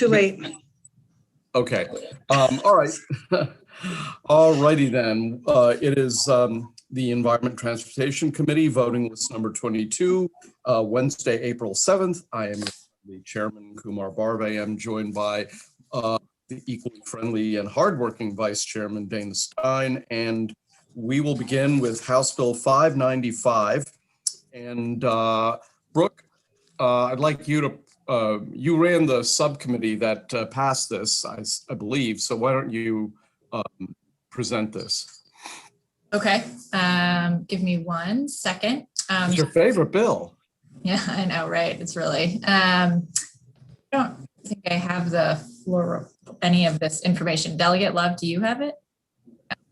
Too late. Okay. All right. All righty then. It is the Environment Transportation Committee voting list number 22, Wednesday, April 7th. I am the chairman, Kumar Barve. I'm joined by the equally friendly and hardworking vice chairman, Dana Stein. And we will begin with House Bill 595. And Brooke, I'd like you to, you ran the subcommittee that passed this, I believe. So why don't you present this? Okay, give me 1 second. It's your favorite bill. Yeah, I know, right? It's really, I don't think I have the floor, any of this information. Delegate Love, do you have it?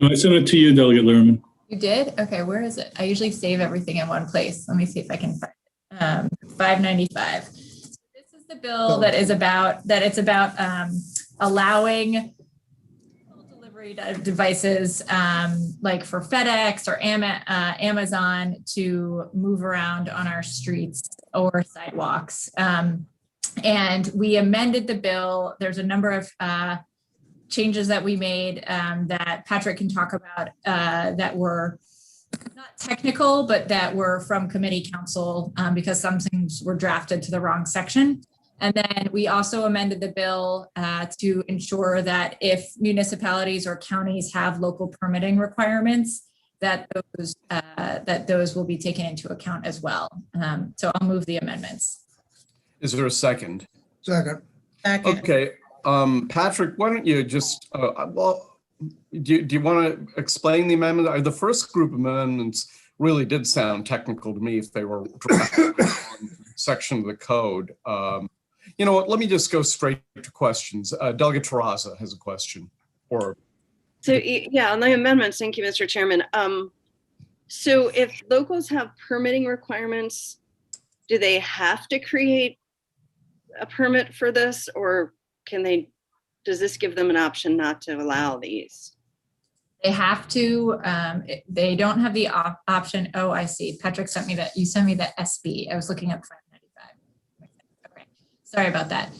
I sent it to you, Delegate Lehrman. You did? Okay, where is it? I usually save everything in one place. Let me see if I can find it. 595. So this is the bill that is about, allowing delivery devices like for FedEx or Amazon to move around on our streets or sidewalks. And we amended the bill. There's a number of changes that we made that Patrick can talk about that were not technical, but that were from committee council because some things were drafted to the wrong section. And then we also amended the bill to ensure that if municipalities or counties have local permitting requirements, that those will be taken into account as well. So I'll move the amendments. Is there a second? Second. Okay. Patrick, why don't you just, well, do you want to explain the amendment? The first group of amendments really did sound technical to me if they were section of the code. You know what, let me just go straight to questions. Delegate Terraza has a question. So yeah, on the amendments, thank you, Mr. Chairman. So if locals have permitting requirements, do they have to create a permit for this, or does this give them an option not to allow these? They have to, they don't have the option. Oh, I see. Patrick sent me that. You sent me the SB. I was looking up 595. Okay, sorry about that.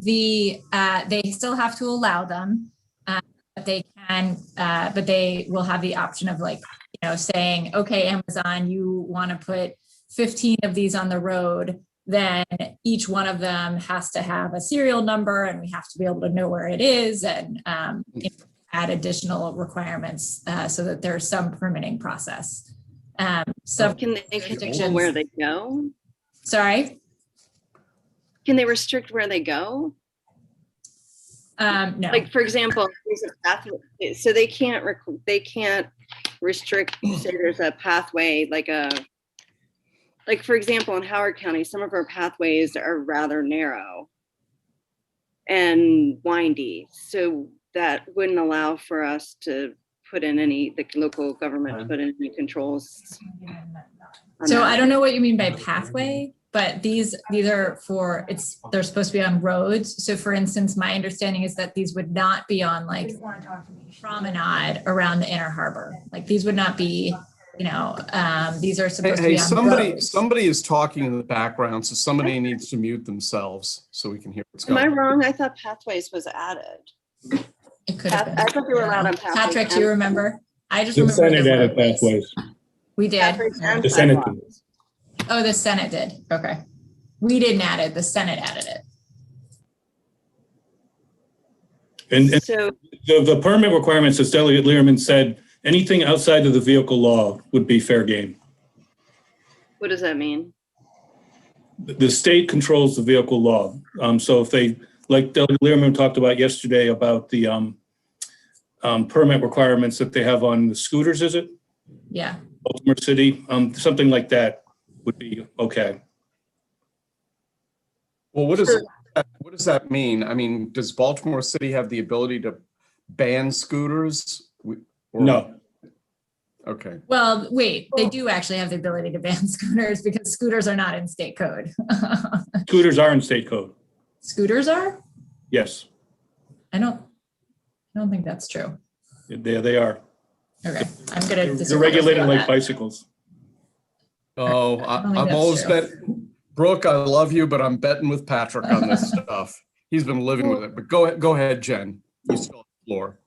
They still have to allow them. But they can, but they will have the option of, like, you know, saying, okay, Amazon, you want to put 15 of these on the road, then each one of them has to have a serial number and we have to be able to know where it is, and add additional requirements so that there's some permitting process. So can they control where they go? Sorry? Can they restrict where they go? No. Like, for example, there's a pathway, so they can't restrict, say there's a pathway, like for example, in Howard County, some of our pathways are rather narrow and windy. So that wouldn't allow for us to put in the local government to put in any controls. So I don't know what you mean by pathway, but these are for, they're supposed to be on roads. So for instance, my understanding is that these would not be on like promenade around the Inner Harbor. Like these would not be, you know, these are supposed to be on roads. Somebody is talking in the background, so somebody needs to mute themselves so we can hear what's going on. Am I wrong? I thought pathways was added. It could have been. I thought we were allowed on pathways. Patrick, do you remember? I just The remember Senate added pathways. We did. The Senate did. Oh, the Senate did. Okay. We didn't add it. The Senate added it. And so the permit requirements, as Delegate Lehrman said, anything outside of the vehicle law would be fair game. what does that mean? The state controls the vehicle law. So if they, like Delegate Lehrman talked about yesterday about the permit requirements that they have on the scooters, is it? Yeah. Baltimore City, something like that would be okay. Well, what does that mean? I mean, does Baltimore City have the ability to ban scooters? No. Okay. Well, wait, they do actually have the ability to ban scooters because scooters are not in state code. Scooters are in state code. Scooters are? Yes. I don't think that's true. They are. Okay, I'm gonna. They're regulated like bicycles. Oh, I'm always betting. Brooke, I love you, but I'm betting with Patrick on this stuff. He's been living with it, but go ahead, Jen. You still have the floor.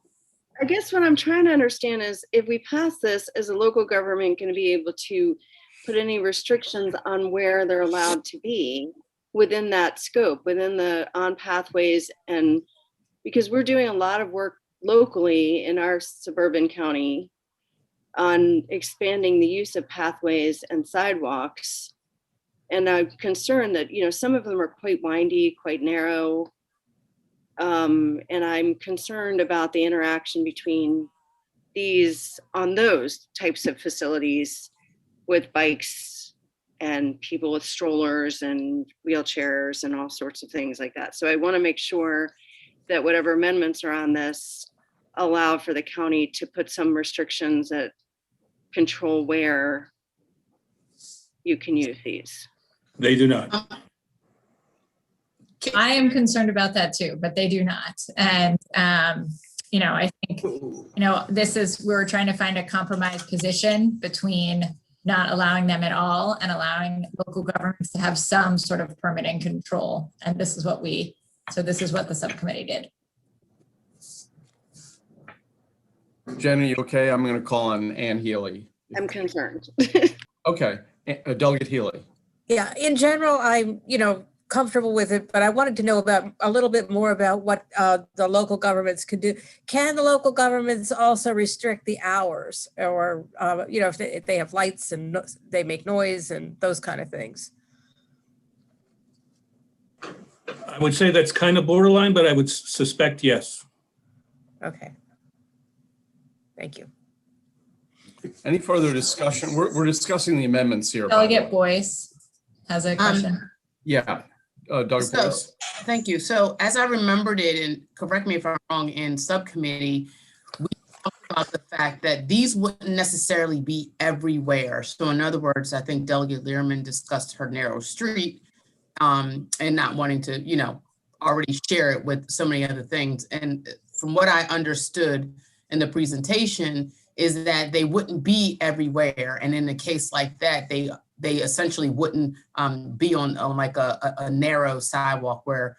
I guess what I'm trying to understand is if we pass this, is the local government going to be able to put any restrictions on where they're allowed to be within that scope, within the on pathways? And because we're doing a lot of work locally in our suburban county on expanding the use of pathways and sidewalks. And I'm concerned that, some of them are quite windy, quite narrow. And I'm concerned about the interaction between these on those types of facilities with bikes and people with strollers and wheelchairs and all sorts of things like that. So I want to make sure that whatever amendments are on this allow for the county to put some restrictions that control where you can use these. They do not. I am concerned about that too, but they do not. And, I think, we're trying to find a compromise position between not allowing them at all and allowing local governments to have some sort of permitting control. And this is what the subcommittee did. Jen, are you okay? I'm going to call on Ann Healy. I'm concerned. Okay, Delegate Healy. Yeah, in general, I'm, comfortable with it, but I wanted to know about a little bit more about what the local governments could do. Can the local governments also restrict the hours or, if they have lights and they make noise and those kind of things? I would say that's kind of borderline, but I would suspect yes. Okay. Thank you. Any further discussion? We're discussing the amendments here. by the Delegate way. Boyce has a question. Yeah, Doug Boyce. Thank you. So as I remembered it, and correct me if I'm wrong, in subcommittee, we talked about the fact that these wouldn't necessarily be everywhere. So in other words, I think Delegate Learman discussed her narrow street and not wanting to, already share it with so many other things. And from what I understood in the presentation is that they wouldn't be everywhere. And in a case like that, they essentially wouldn't be on like a narrow sidewalk where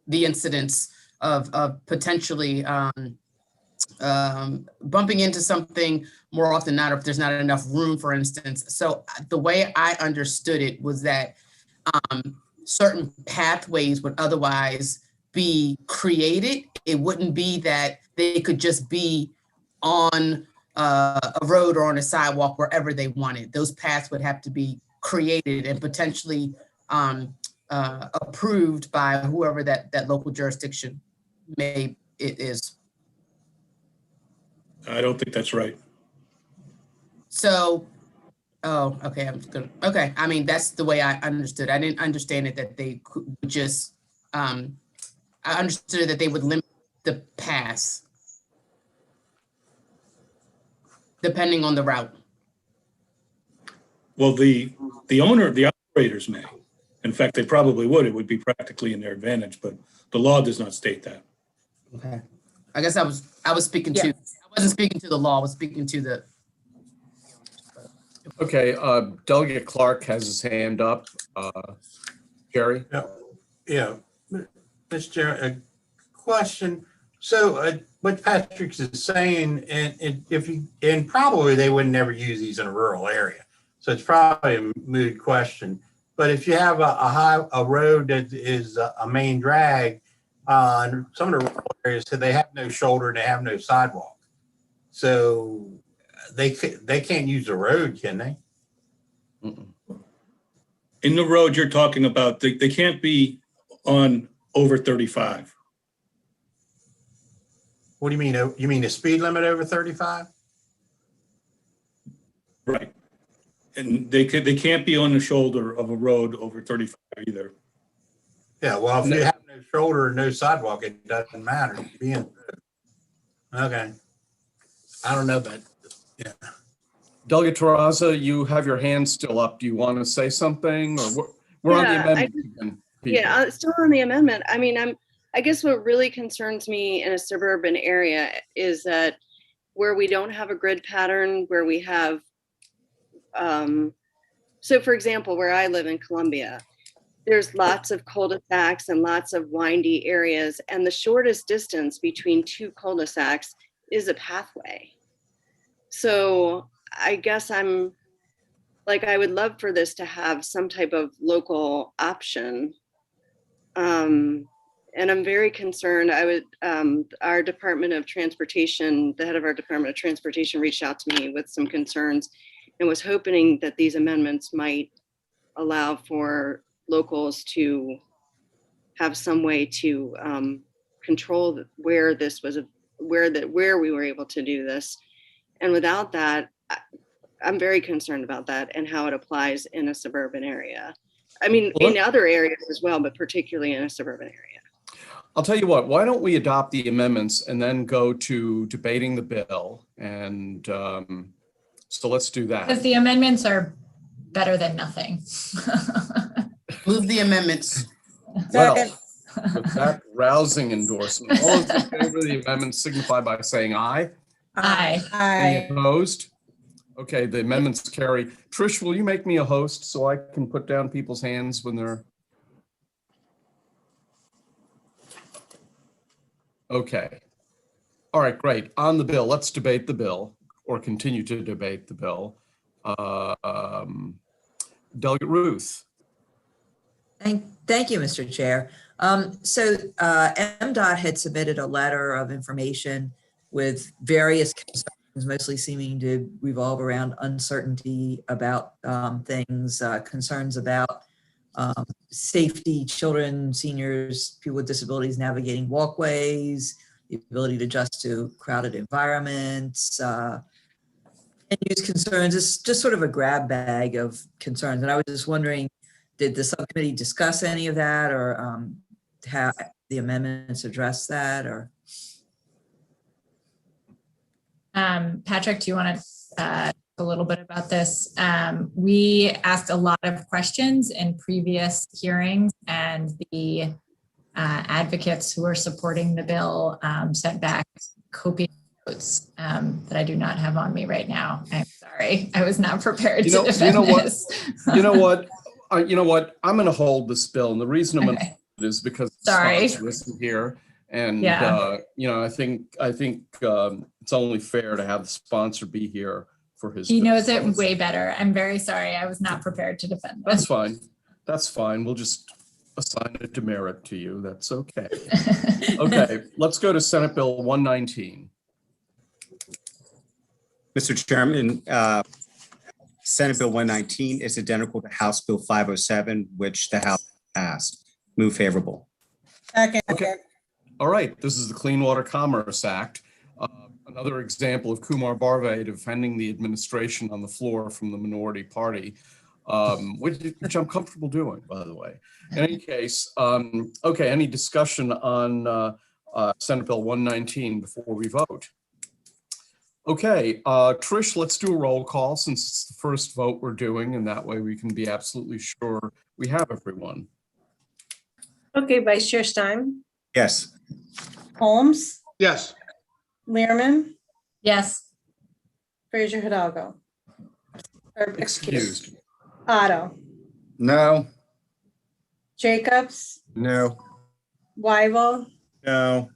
the incidence of potentially bumping into something more often than not, if there's not enough room, for instance. So the way I understood it was that certain pathways would otherwise be created. It wouldn't be that they could just be on a road or on a sidewalk wherever they wanted. Those paths would have to be created and potentially approved by whoever that local jurisdiction is. I don't think that's right. So, okay, okay. I mean, that's the way I understood. I didn't understand it that they could just, I understood that they would limit the pass depending on the route. Well, the operators may. In fact, they probably would. It would be practically in their advantage, but the law does not state that. Okay. I guess I was speaking to, I wasn't speaking to the law, I was speaking to the. Okay, Delegate Clark has his hand up. Jerry? Yeah, Mr. Chair, a question. So what Patrick's is saying, and probably they would never use these in a rural area. So it's probably a moot question. But if you have a road that is a main drag, some of the rural areas, so they have no shoulder and they have no sidewalk. So they can't use the road, can they? In the road you're talking about, they can't be on over 35. What do you mean? You mean the speed limit over 35? Right. And they can't be on the shoulder of a road over 35 either. Yeah, well, if you have no shoulder and no sidewalk, it doesn't matter. Okay. I don't know, but yeah. Delegate Terraza, you have your hand still up. Do you want to say something? Or we're on the amendment again, people. Yeah, still on the amendment. I mean, I guess what really concerns me in a suburban area is that where we don't have a grid pattern, where we have, so for example, where I live in Columbia, there's lots of cul-de-sacs and lots of windy areas, and the shortest distance between two cul-de-sacs is a pathway. So I guess I'm like, I would love for this to have some type of local option. And I'm very concerned. Our Department of Transportation, the head of our Department of Transportation reached out to me with some concerns and was hoping that these amendments might allow for locals to have some way to control where this was, where we were able to do this. And without that, I'm very concerned about that and how it applies in a suburban area. I mean, in other areas as well, but particularly in a suburban area. I'll tell you what, why don't we adopt the amendments and then go to debating the bill? And so let's do Because that. the amendments are better than nothing. Move the amendments. Well, Second. with that rousing endorsement, all those in favor of the amendment signify by saying aye. Aye. Any Aye. opposed? Okay, the amendments carry. Trish, will you make me a host so I can put down people's hands when they're... Okay. All right, great. On the bill, let's debate the bill or continue to debate the bill. Delegate Ruth. Thank you, Mr. Chair. MDOT had submitted a letter of information with various concerns, mostly seeming to revolve around uncertainty about things, concerns about safety, children, seniors, people with disabilities navigating walkways, the ability to adjust to crowded environments, and use concerns. It's just sort of a grab bag of concerns. And I was just wondering, did the subcommittee discuss any of that, or have the amendments address that, or? Patrick, do you want to talk a little bit about this? We asked a lot of questions in previous hearings, and the advocates who are supporting the bill sent back copious notes that I do not have on me right now. I'm sorry. I was not prepared to defend this. You know what? You know what? I'm going to hold this bill, and the reason I'm going to hold it is because the sponsor isn't here, and you know, I think it's only fair to have the sponsor be here for his. He knows it way better. I'm very sorry. I was not prepared to defend this. That's fine. That's fine. We'll just assign a demerit to you. That's okay. Okay, let's go to Senate Bill 119. Mr. Chairman, Senate Bill 119 is identical to House Bill 507, which the House passed. Move favorable. Second. Okay. All right. This is the Clean Water Commerce Act. Another example of Kumar Barve defending the administration on the floor from the minority party, which I'm comfortable doing, by the way. In any case, okay, any discussion on Senate Bill 119 before we vote? Okay, Trish, let's do a roll call since it's the first vote we're doing, and that way we can be absolutely sure we have everyone. Okay, Vice Chair Stein, Yes. Holmes, Yes. Learman, Yes. Fraser Hidalgo. Or Excused. Otto, No. Jacobs, No. Wyval, No.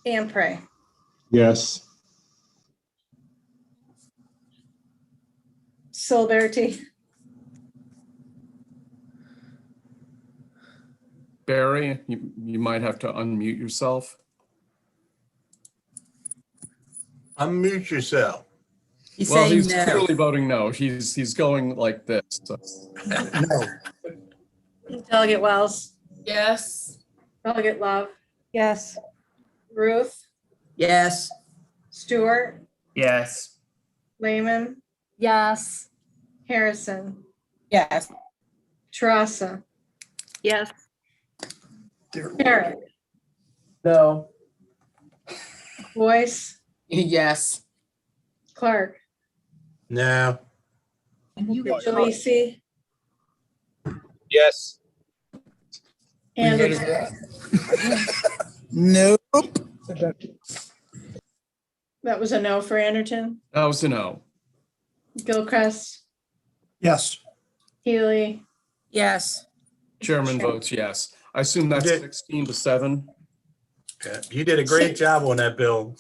and Prey. Yes. Silberty, Barry, you might have to unmute yourself. Unmute yourself. He's Well, saying he's no. clearly voting no. He's going like this. So. No. Delegate Wells, Yes. Delegate Love. Yes. Ruth, Yes. Stewart, Yes. Lehman, Yes. Harrison, Yes. Tarassa, Yes. Barrett, No. Boyce, Yes. Clark, No. Delisi, Yes. Anderson. Nope. That was a no for Anderton. That was a no. Gilchrist, Yes. Healy, Yes. Chairman votes yes. I assume that's Okay. 16-7. Yeah, you did a great job on that bill.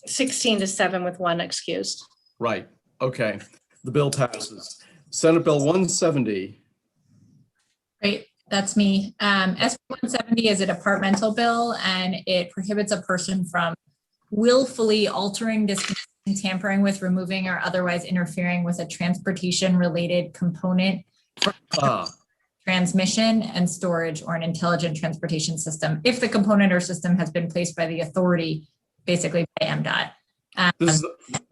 16-7 with one excused. Right. Okay. The bill passes. Senate Bill 170. Great, that's me. SB 170 is a departmental bill and it prohibits a person from willfully altering, discontinuing, tampering with, removing, or otherwise interfering with a transportation-related component for transmission and storage or an intelligent transportation system if the component or system has been placed by the authority, basically by MDOT. This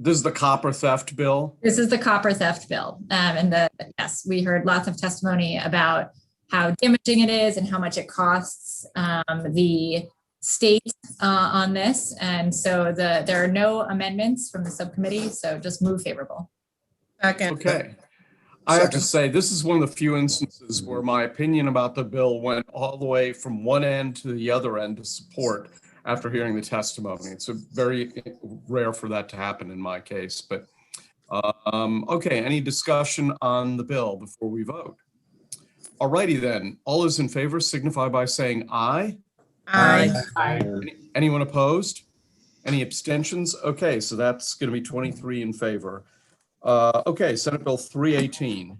is the copper theft bill. This is the copper theft bill. Yes, we heard lots of testimony about how damaging it is and how much it costs the state on this. And so there are no amendments from the subcommittee, so just move favorable. Second. Okay. I have to say, this is one of the few instances where my opinion about the bill went all the way from one end to the other end to support after hearing the testimony. It's a very rare for that to happen in my case, but okay, any discussion on the bill before we vote? All righty then, all those in favor signify by saying aye. Aye. Anyone opposed? Any abstentions? Okay, so that's going to be 23 in favor. Okay, Senate Bill 318.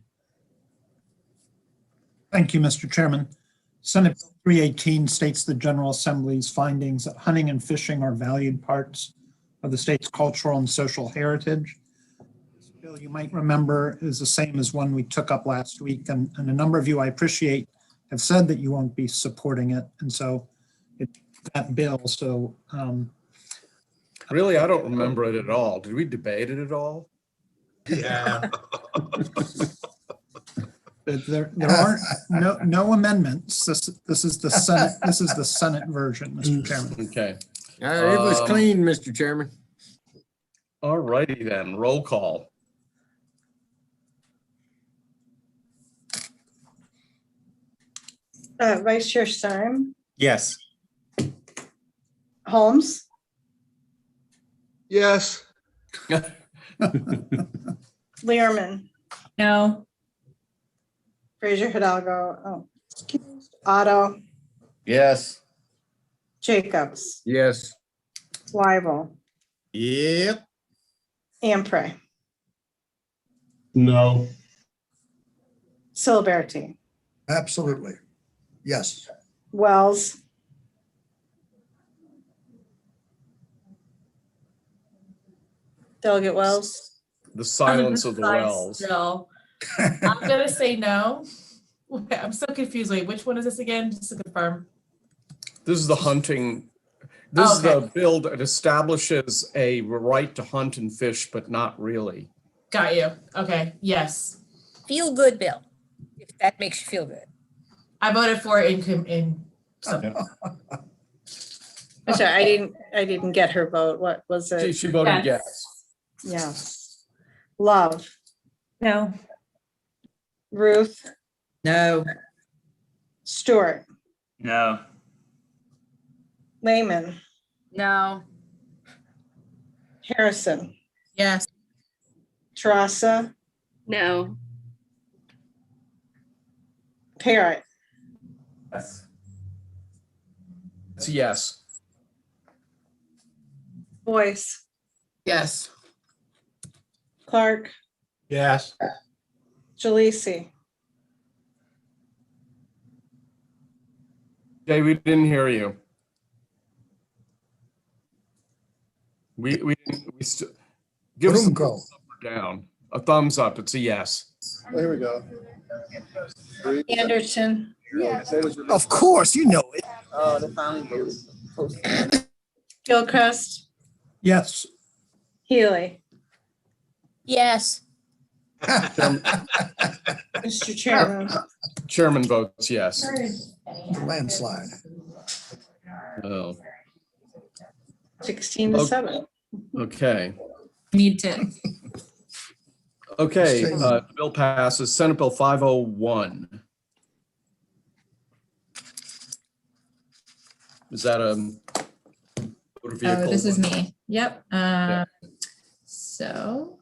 Thank you, Mr. Chairman. Senate Bill 318 states the General Assembly's findings that hunting and fishing are valued parts of the state's cultural and social heritage. This bill, you might remember, is the same as one we took up last week, and a number of you, I appreciate, have said that you won't be supporting it, and so that bill. So Really, I don't remember it at all. Did we debate it at all? Yeah. there are no amendments. This is the Senate. This is the Senate version, Mr. Chairman. Okay. It was clean, Mr. Chairman. All righty then, roll call. Vice Chair Sturm, Yes. Holmes, Yes. Learman, No, Fraser Hidalgo, excused, Otto, Yes. Jacobs, Yes. Weibel, Yep. Ampray, No. Silberti, Absolutely. Yes. Wells, Delegate Wells, The silence of the wells. Still. I'm gonna say no. Wait, I'm so confused. Wait, which one is this again? Just to confirm. This is the hunting. This is the Okay. bill that establishes a right to hunt and fish, but not really. Got you. Okay, yes. Feel good bill, if that makes you feel good. I voted for it in some. I'm sorry, I didn't get her vote. What was it? She voted Yes. yes. Yes. Love, no, Ruth, No, Stewart, No. Lehman, No. Harrison, Yes. Tarassa, No. Parrot, Yes. It's a yes. Boyce, Yes. Clark, Yes. Jalisi, Jay, we didn't hear you. We give Let us him a go. thumbs up or down. A thumbs up. It's a yes. There we go. Anderson, Of course, you know it. Oh, they finally voted. Gilchrist, Yes. Healy. Yes. Mr. Chairman, Chairman votes yes. Landslide. Oh, 16-7. okay. need to. Okay, bill passes. Senate Bill 501. Is that a motor vehicle? Oh, this is me. Yep. Yeah. So,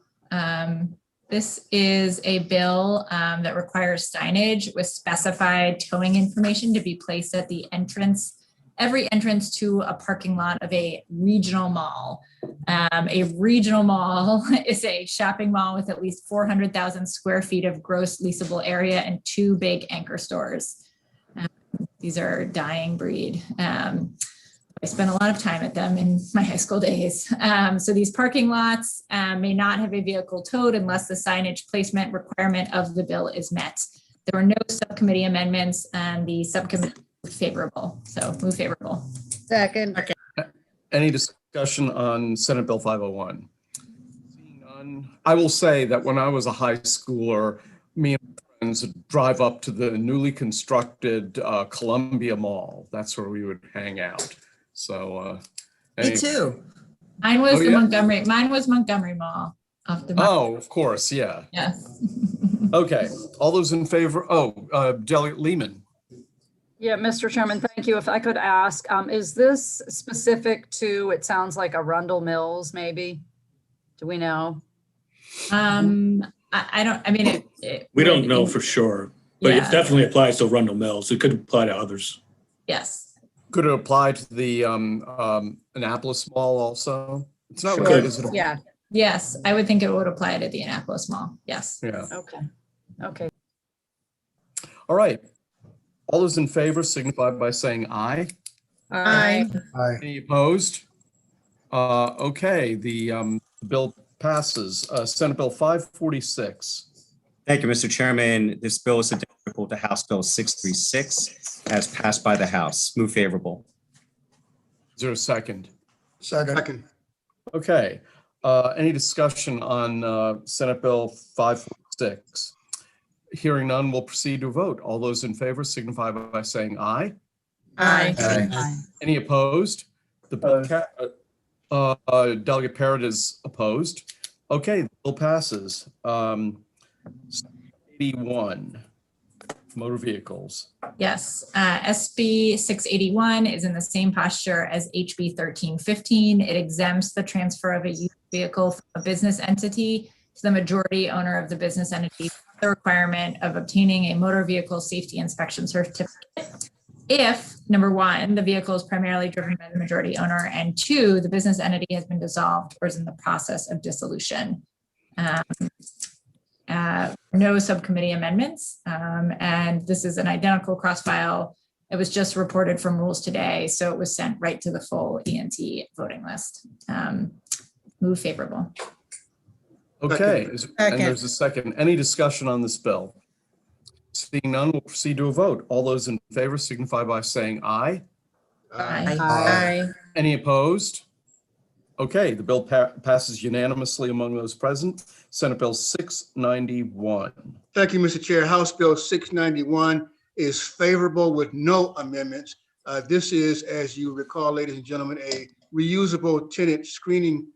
This is a bill that requires signage with specified towing information to be placed at the entrance, every entrance to a parking lot of a regional mall. A regional mall is a shopping mall with at least 400,000 square feet of gross leasable area and 2 big anchor stores. These are a dying breed. I spent a lot of time at them in my high school days. So these parking lots may not have a vehicle towed unless the signage placement requirement of the bill is met. There were no subcommittee amendments and the subcommittee was favorable. So move favorable. Second. Any discussion on Senate Bill 501? Seeing none, I will say that when I was a high schooler, me and my friends would drive up to the newly constructed Columbia Mall. That's where we would hang out. So, Me too. Mine was Oh, the yeah? Montgomery Mall. Off the Oh, of course, yeah. Yes. Okay, all those in favor, Delegate Lehman. Yeah, Mr. Chairman, thank you. If I could ask, is this specific to, it sounds like Arundel Mills, maybe? Do we know? I don't, I mean, We don't know for sure, but it Yeah. definitely applies to Arundel Mills. It could apply to others. Yes. Could it apply to the Annapolis Mall also? It's not Sure. really, is it? Yeah. Yes, I would think it would apply to the Annapolis Mall. Yes. Yeah. Okay, okay. All right. All those in favor signify by saying aye. Aye. Aye. Any opposed? Okay, the bill passes. Senate Bill 546. Thank you, Mr. Chairman. This bill is identical to House Bill 636 as passed by the House. Move favorable. Is there a second? Second. Okay. Any discussion on Senate Bill 546? Hearing none, we'll proceed to a vote. All those in favor signify by saying aye. Aye. Any opposed? The bill, Delegate Parrott is opposed. Okay, the bill passes. 81, motor vehicles. Yes. SB 681 is in the same posture as HB 1315. It exempts the transfer of a used vehicle from a business entity to the majority owner of the business entity, the requirement of obtaining a motor vehicle safety inspection certificate. If, number one, the vehicle is primarily driven by the majority owner, and 2, the business entity has been dissolved or is in the process of dissolution. No subcommittee amendments, and this is an identical cross-file. It was just reported from rules today, so it was sent right to the full ENT voting list. Move favorable. Okay, and there's a second. Any discussion on this bill? Seeing none, we'll proceed to a vote. All those in favor signify by saying aye. Aye. Any opposed? Okay, the bill passes unanimously among those present. Senate Bill 691. Thank you, Mr. Chair. House Bill 691 is favorable with no amendments. This is, as you recall, ladies and gentlemen, a reusable tenant screening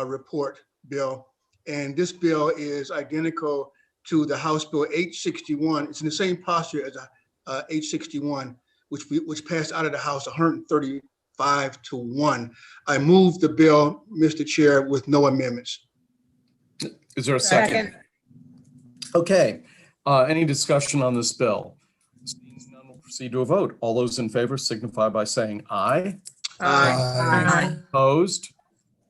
report bill. And this bill is identical to the House Bill 861. It's in the same posture as 861, which passed out of the House 135-1. I move the bill, Mr. Chair, with no amendments. Is there a second? Okay, any discussion on this bill? Seeing none, we'll proceed to a vote. All those in favor signify by saying aye. Aye. Opposed?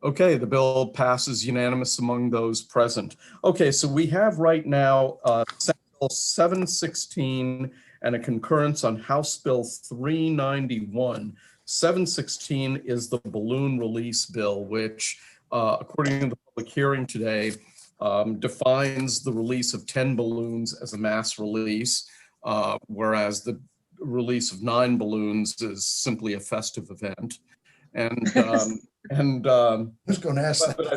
Okay, the bill passes unanimous among those present. Okay, so we have right now Senate Bill 716 and a concurrence on House Bill 391. 716 is the balloon release bill, which according to the public hearing today, defines the release of 10 balloons as a mass release, whereas the release of 9 balloons is simply a festive event. And I was going to ask that. but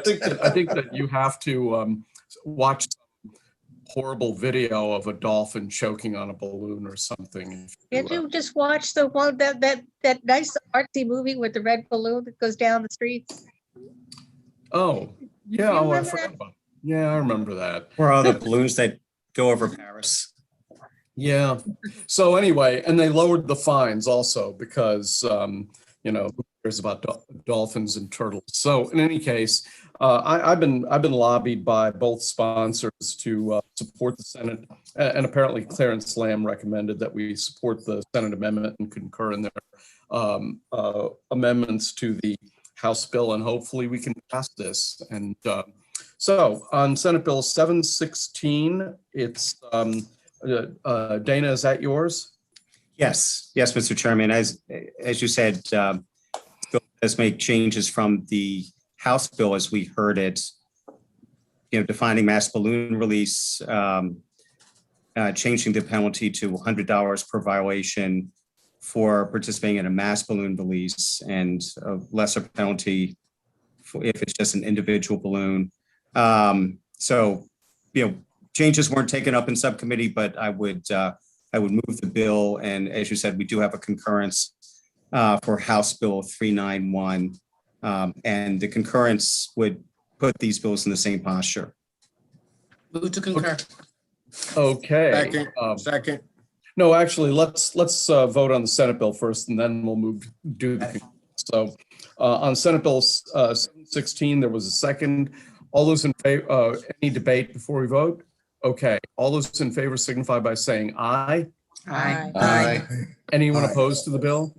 I think that you have to watch some horrible video of a dolphin choking on a balloon or something. Did you just watch the one that nice artsy movie with the red balloon that goes down the streets? Oh, yeah. You Oh, I remember forgot about. Yeah, I remember that. Or all the balloons that go over Paris. Yeah. So anyway, and they lowered the fines also because, who cares about dolphins and turtles. So in any case, I've been lobbied by both sponsors to support the Senate, and apparently Clarence Lamb recommended that we support the Senate amendment and concur in their amendments to the House bill, and hopefully we can pass this. And so on Senate Bill 716, it's Dana, is that yours? Yes, yes, Mr. Chairman. As you said, bill does make changes from the House bill as we heard it, defining mass balloon release, changing the penalty to $100 per violation for participating in a mass balloon release, and a lesser penalty if it's just an individual balloon. So, changes weren't taken up in subcommittee, but I would move the bill. And as you said, we do have a concurrence for House Bill 391. And the concurrence would put these bills in the same posture. Move to concur. Okay. Second. No, actually, let's vote on the Senate bill first, and then we'll do the. So on Senate Bill 716, there was a second. All those in favor, any debate before we vote? Okay, all those in favor signify by saying aye. Aye. Aye. Anyone opposed to the bill?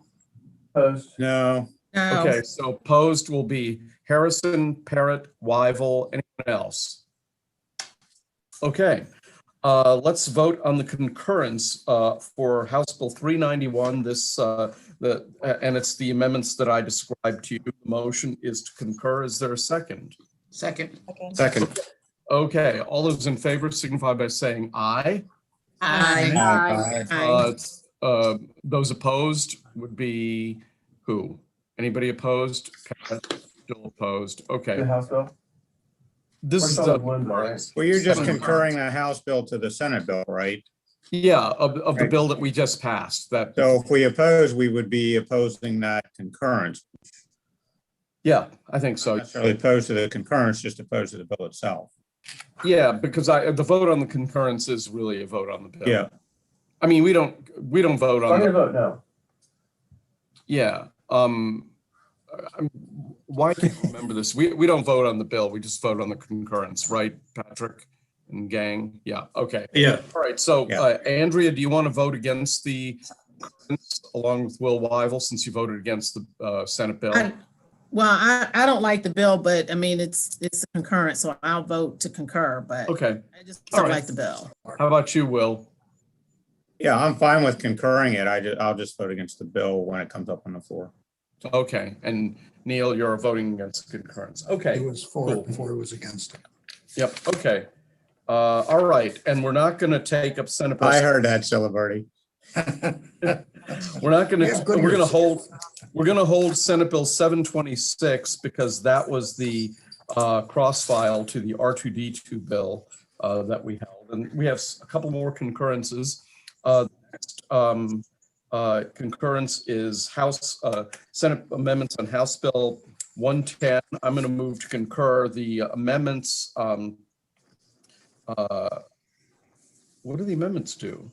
Opposed? No. No. Okay, so opposed will be Harrison, Parrott, Wyval, anyone else? Okay, let's vote on the concurrence for House Bill 391. And it's the amendments that I described to you. The motion is to concur. Is there a second? Second. Second. Okay, all those in favor signify by saying aye. Aye. Those opposed would be who? Anybody opposed? Still opposed. Okay. The House bill? This is Well, you're just concurring the House bill to the Senate bill, right? yeah, of the bill that we just passed. That So if we oppose, we would be opposing that concurrence. yeah, I think so. Not necessarily opposed to the concurrence, just opposed to the bill itself. Yeah, because the vote on the concurrence is really a vote on the bill. Yeah. I mean, we don't vote on. I'm gonna vote no. Yeah. Why can't I remember this? We don't vote on the bill. We just vote on the concurrence, right, Patrick and gang? Yeah. Okay. Yeah. All right. So, Yeah. Andrea, do you want to vote against the concurrence along with Will Wyval, since you voted against the Senate bill? I don't like the bill, but I mean, it's a concurrence, so I'll vote to concur, but Okay. I just All don't right. like the bill. How about you, Will? Yeah, I'm fine with concurring it. I'll just vote against the bill when it comes up on the floor. Okay. And Neil, you're voting against concurrence. Okay. It was for Cool. it before it was against it. Yep. Okay. All right. And we're not going to take up Senate bill. I heard that, Ciliberti. We're not going Yeah, to, good we're going to news. hold Senate Bill 726 because that was the cross-file to the R2D2 bill that we held. And we have a couple more concurrences. Next concurrence is Senate amendments on House Bill 110. I'm going to move to concur the amendments. What do the amendments do?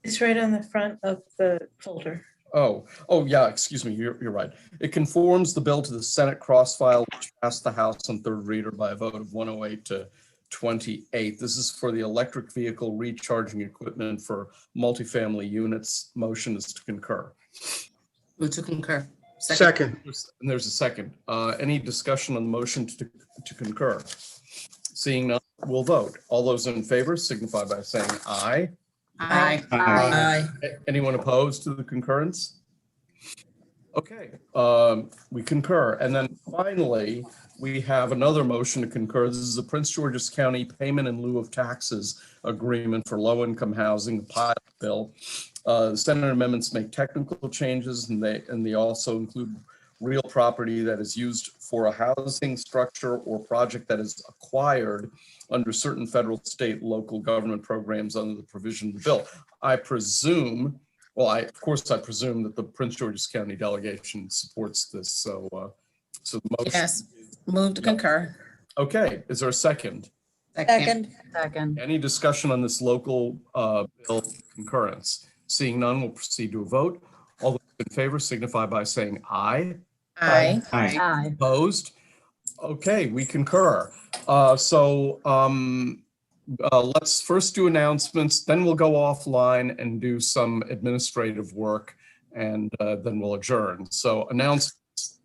It's right on the front of the folder. Oh, yeah, excuse me, you're right. It conforms the bill to the Senate cross-file, which passed the House on third reader by a vote of 108 to 28. This is for the electric vehicle recharging equipment for multifamily units. Motion is to concur. Move to concur. Second. And there's a second. Any discussion on the motion to concur? Seeing none, we'll vote. All those in favor signify by saying aye. Aye. Aye. Anyone opposed to the concurrence? Okay, we concur. And then finally, we have another motion to concur. This is a Prince George's County payment in lieu of taxes agreement for low-income housing, the pilot bill. The Senate amendments make technical changes, and they also include real property that is used for a housing structure or project that is acquired under certain federal, state, local government programs under the provision of the bill. I presume, of course I presume that the Prince George's County delegation supports this. So the motion. Yes, move to concur. Okay, is there a second? Second. Any discussion on this local bill concurrence? Seeing none, we'll proceed to a vote. All those in favor signify by saying aye. Aye. Aye. Opposed? Okay, we concur. Let's first do announcements, then we'll go offline and do some administrative work, and then we'll adjourn. So announcements.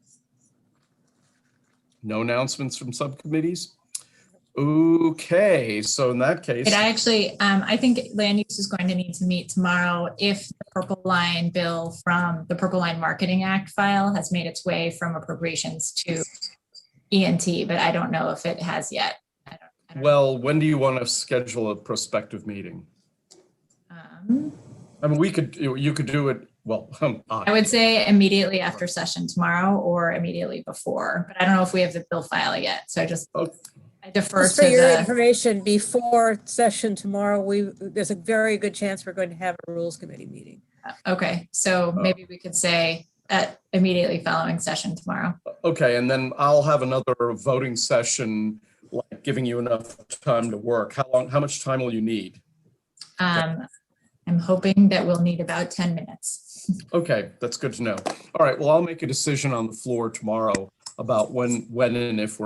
No announcements from subcommittees? Okay, so in that case. It actually, I think land use is going to need to meet tomorrow if the Purple Line bill from the Purple Line Marketing Act file has made its way from appropriations to ENT, but I don't know if it has yet. I don't Well, when do you want to schedule a prospective meeting? know. I mean, you could do it, well, I would say immediately after session tomorrow or immediately before, but I don't know if we have the bill file yet. So I defer Just to for your the, information, before session tomorrow, there's a very good chance we're going to have a rules committee meeting. okay, so maybe we could say at immediately following session tomorrow. Okay, and then I'll have another voting session, like giving you enough time to work. How much time will you need? I'm hoping that we'll need about 10 minutes. Okay, that's good to know. All right, well, I'll make a decision on the floor tomorrow about when and if we're